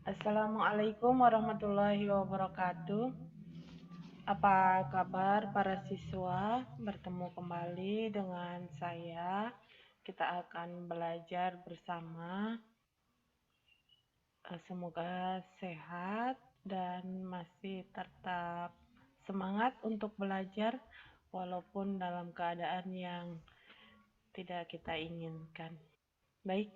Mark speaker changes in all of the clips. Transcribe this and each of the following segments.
Speaker 1: Assalamualaikum warahmatullahi wabarakatuh. Apa kabar para siswa? Bertemu kembali dengan saya. Kita akan belajar bersama. Semoga sehat dan masih tetap semangat untuk belajar walaupun dalam keadaan yang tidak kita inginkan. Baik,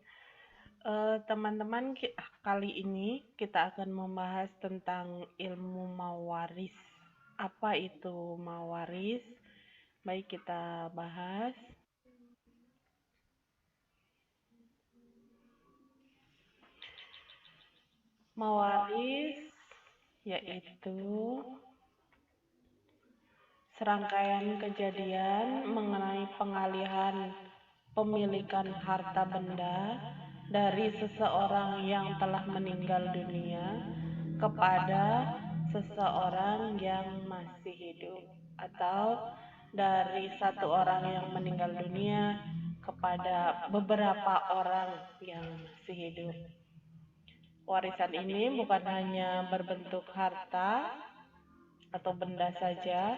Speaker 1: teman-teman, kali ini kita akan membahas tentang ilmu mawaris. Apa itu mawaris? Baik, kita bahas. Mawaris yaitu serangkaian kejadian mengenai pengalihan pemilikan harta benda dari seseorang yang telah meninggal dunia kepada seseorang yang masih hidup, atau dari satu orang yang meninggal dunia kepada beberapa orang yang masih hidup. Warisan ini bukan hanya berbentuk harta atau benda saja,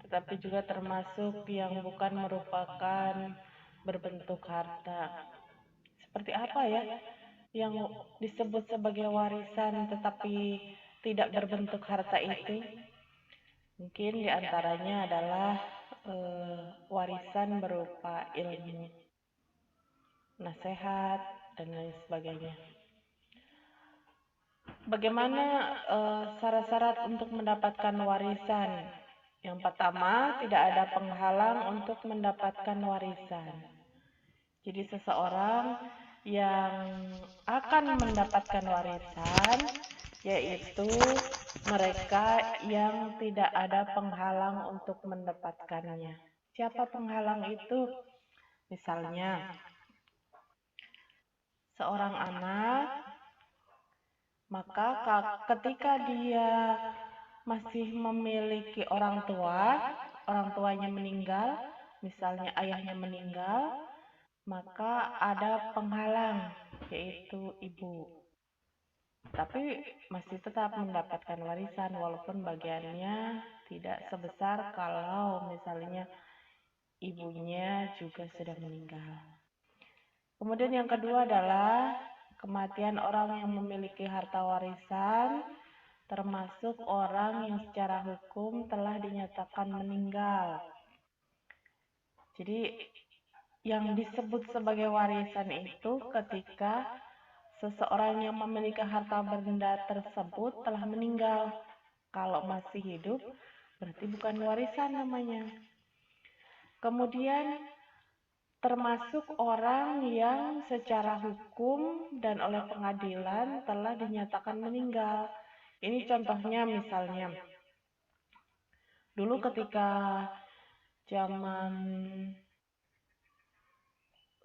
Speaker 1: tetapi juga termasuk yang bukan merupakan berbentuk harta. Seperti apa ya yang disebut sebagai warisan tetapi tidak berbentuk harta itu? Mungkin diantaranya adalah warisan berupa ilmu, nasihat, dan lain sebagainya. Bagaimana syarat-syarat untuk mendapatkan warisan? Yang pertama, tidak ada penghalang untuk mendapatkan warisan. Jadi seseorang yang akan mendapatkan warisan yaitu mereka yang tidak ada penghalang untuk mendapatkannya. Siapa penghalang itu? Misalnya, seorang anak, maka ketika dia masih memiliki orang tua, orang tuanya meninggal, misalnya ayahnya meninggal, maka ada penghalang, yaitu ibu. Tapi masih tetap mendapatkan warisan walaupun bagiannya tidak sebesar kalau misalnya ibunya juga sudah meninggal. Kemudian yang kedua adalah kematian orang yang memiliki harta warisan, termasuk orang yang secara hukum telah dinyatakan meninggal. Jadi yang disebut sebagai warisan itu ketika seseorang yang memiliki harta benda tersebut telah meninggal. Kalau masih hidup, berarti bukan warisan namanya. Kemudian termasuk orang yang secara hukum dan oleh pengadilan telah dinyatakan meninggal. Ini contohnya misalnya, dulu ketika zaman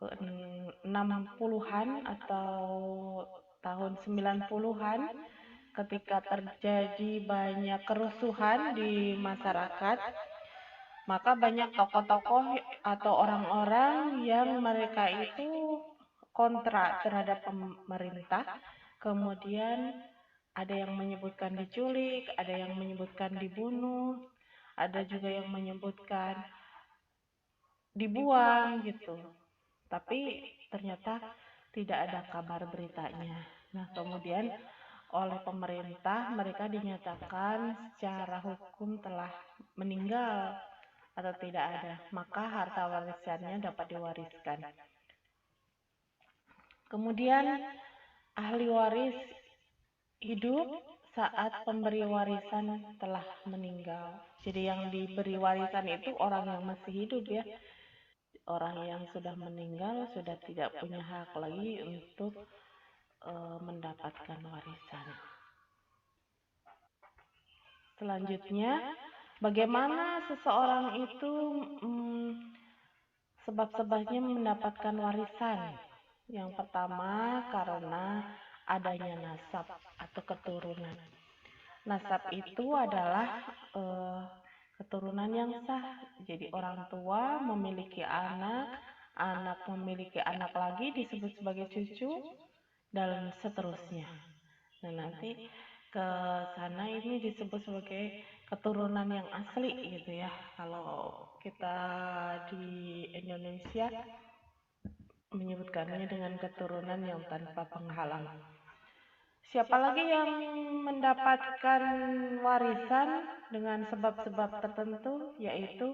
Speaker 1: 60-an atau tahun 90-an, ketika terjadi banyak kerusuhan di masyarakat, maka banyak tokoh-tokoh atau orang-orang yang mereka itu kontra terhadap pemerintah. Kemudian ada yang menyebutkan diculik, ada yang menyebutkan dibunuh, ada juga yang menyebutkan dibuang gitu. Tapi ternyata tidak ada kabar beritanya. Nah, kemudian oleh pemerintah mereka dinyatakan secara hukum telah meninggal atau tidak ada, maka harta warisannya dapat diwariskan. Kemudian ahli waris hidup saat pemberi warisan telah meninggal. Jadi yang diberi warisan itu orang yang masih hidup ya. Orang yang sudah meninggal sudah tidak punya hak lagi untuk mendapatkan warisan. Selanjutnya, bagaimana seseorang itu sebab-sebabnya mendapatkan warisan? Yang pertama, karena adanya nasab atau keturunan. Nasab itu adalah keturunan yang sah. Jadi orang tua memiliki anak, anak memiliki anak lagi disebut sebagai cucu, dan seterusnya. Nah, nanti ke sana ini disebut sebagai keturunan yang asli gitu ya. Kalau kita di Indonesia menyebutkannya dengan keturunan yang tanpa penghalang. Siapa lagi yang mendapatkan warisan dengan sebab-sebab tertentu, yaitu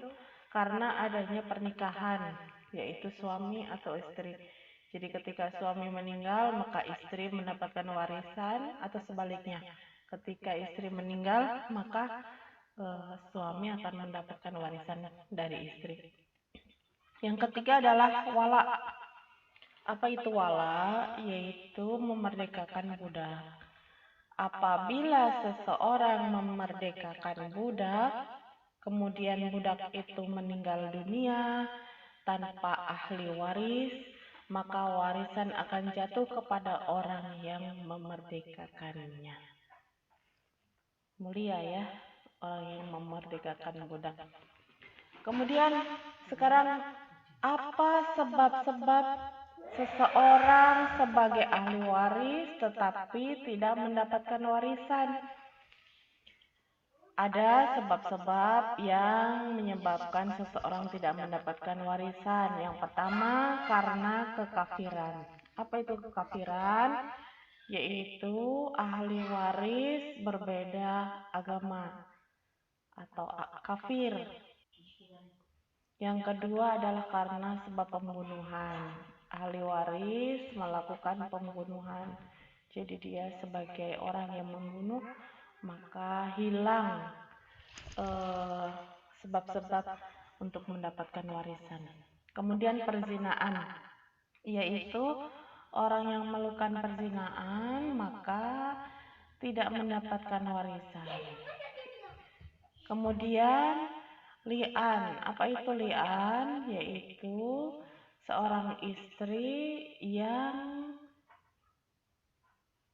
Speaker 1: karena adanya pernikahan, yaitu suami atau istri. Jadi ketika suami meninggal, maka istri mendapatkan warisan, atau sebaliknya. Ketika istri meninggal, maka suami akan mendapatkan warisan dari istri. Yang ketiga adalah wala. Apa itu wala? Yaitu memerdekakan budak. Apabila seseorang memerdekakan budak, kemudian budak itu meninggal dunia tanpa ahli waris, maka warisan akan jatuh kepada orang yang memerdekakannya. Mulia ya, orang yang memerdekakan budak. Kemudian sekarang, apa sebab-sebab seseorang sebagai ahli waris tetapi tidak mendapatkan warisan? Ada sebab-sebab yang menyebabkan seseorang tidak mendapatkan warisan. Yang pertama, karena kekafiran. Apa itu kekafiran? Yaitu ahli waris berbeda agama atau kafir. Yang kedua adalah karena sebab pembunuhan. Ahli waris melakukan pembunuhan. Jadi dia sebagai orang yang membunuh, maka hilang sebab-sebab untuk mendapatkan warisan. Kemudian perzinaan, yaitu orang yang melakukan perzinaan maka tidak mendapatkan warisan. Kemudian li'an, apa itu li'an? Yaitu seorang istri yang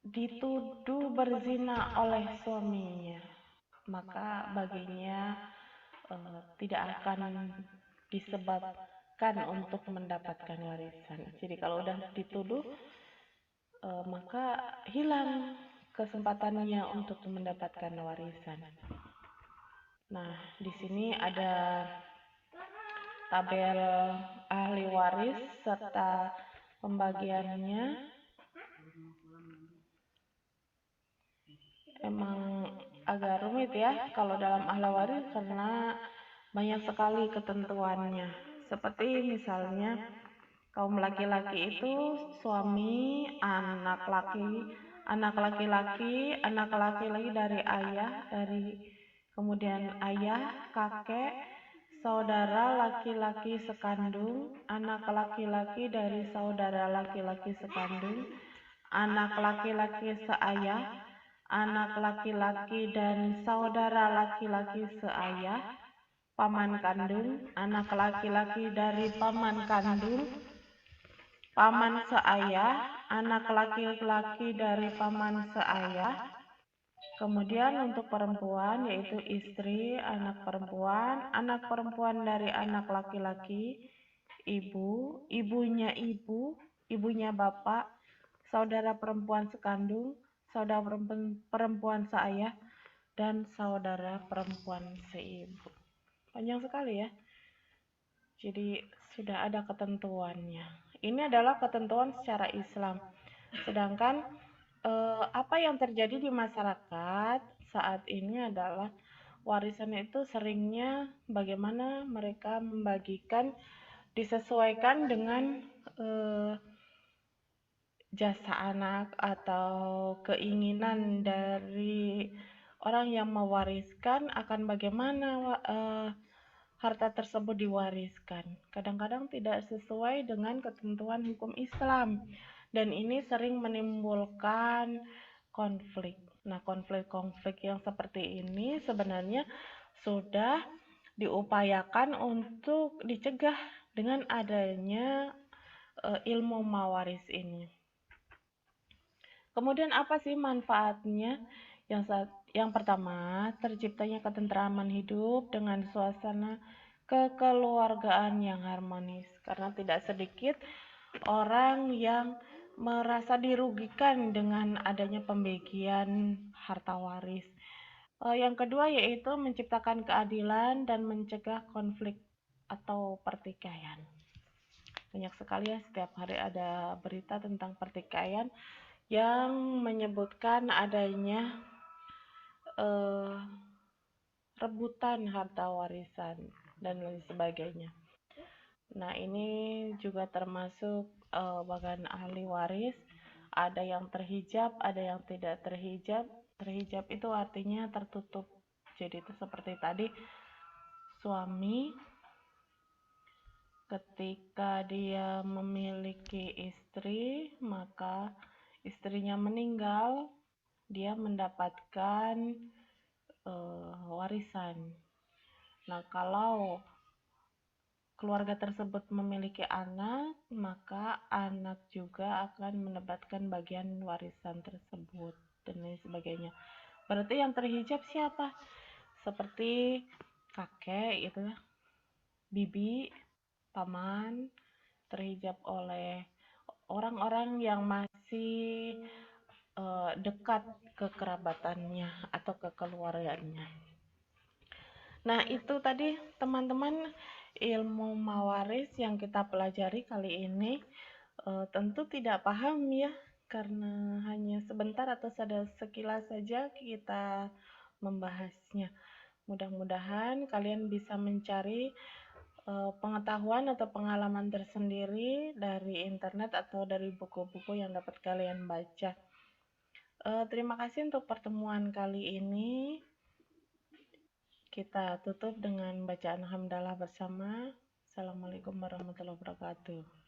Speaker 1: dituduh berzina oleh suaminya, maka baginya tidak akan disebabkan untuk mendapatkan warisan. Jadi kalau udah dituduh, maka hilang kesempatannya untuk mendapatkan warisan. Nah, di sini ada tabel ahli waris serta pembagiannya. Emang agak rumit ya kalau dalam ahli waris karena banyak sekali ketentuannya. Seperti misalnya kaum laki-laki itu suami, anak laki-laki dari ayah, kemudian ayah, kakek, saudara laki-laki sekandung, anak laki-laki dari saudara laki-laki sekandung, anak laki-laki seayah, anak laki-laki dan saudara laki-laki seayah, paman kandung, anak laki-laki dari paman kandung, paman seayah, anak laki-laki dari paman seayah. Kemudian untuk perempuan yaitu istri, anak perempuan dari anak laki-laki, ibunya ibu, ibunya bapak, saudara perempuan sekandung, saudara perempuan seayah, dan saudara perempuan seibu. Panjang sekali ya. Jadi sudah ada ketentuannya. Ini adalah ketentuan secara Islam. Sedangkan apa yang terjadi di masyarakat saat ini adalah warisan itu seringnya bagaimana mereka membagikan disesuaikan dengan jasa anak atau keinginan dari orang yang mewariskan akan bagaimana harta tersebut diwariskan. Kadang-kadang tidak sesuai dengan ketentuan hukum Islam dan ini sering menimbulkan konflik. Nah, konflik-konflik yang seperti ini sebenarnya sudah diupayakan untuk dicegah dengan adanya ilmu mawaris ini. Kemudian apa sih manfaatnya? Yang pertama, terciptanya ketentraman hidup dengan suasana kekeluargaan yang harmonis. Karena tidak sedikit orang yang merasa dirugikan dengan adanya pembagian harta waris. Yang kedua yaitu menciptakan keadilan dan mencegah konflik atau pertikaian. Banyak sekali ya, setiap hari ada berita tentang pertikaian yang menyebutkan adanya eh, rebutan harta warisan dan lain sebagainya. Nah, ini juga termasuk bahkan ahli waris. Ada yang terhijab, ada yang tidak terhijab. Terhijab itu artinya tertutup. Jadi itu seperti tadi, suami ketika dia memiliki istri, maka istrinya meninggal, dia mendapatkan warisan. Nah, kalau keluarga tersebut memiliki anak, maka anak juga akan mendapatkan bagian warisan tersebut dan lain sebagainya. Berarti yang terhijab siapa? Seperti kakek itu ya, bibi, paman, terhijab oleh orang-orang yang masih dekat kekerabatannya atau kekeluargaannya. Nah, itu tadi teman-teman ilmu mawaris yang kita pelajari kali ini. Tentu tidak paham ya, karena hanya sebentar atau sekilas saja kita membahasnya. Mudah-mudahan kalian bisa mencari pengetahuan atau pengalaman tersendiri dari internet atau dari buku-buku yang dapat kalian baca. Terima kasih untuk pertemuan kali ini. Kita tutup dengan bacaan hamdalah bersama. Assalamualaikum warahmatullahi wabarakatuh.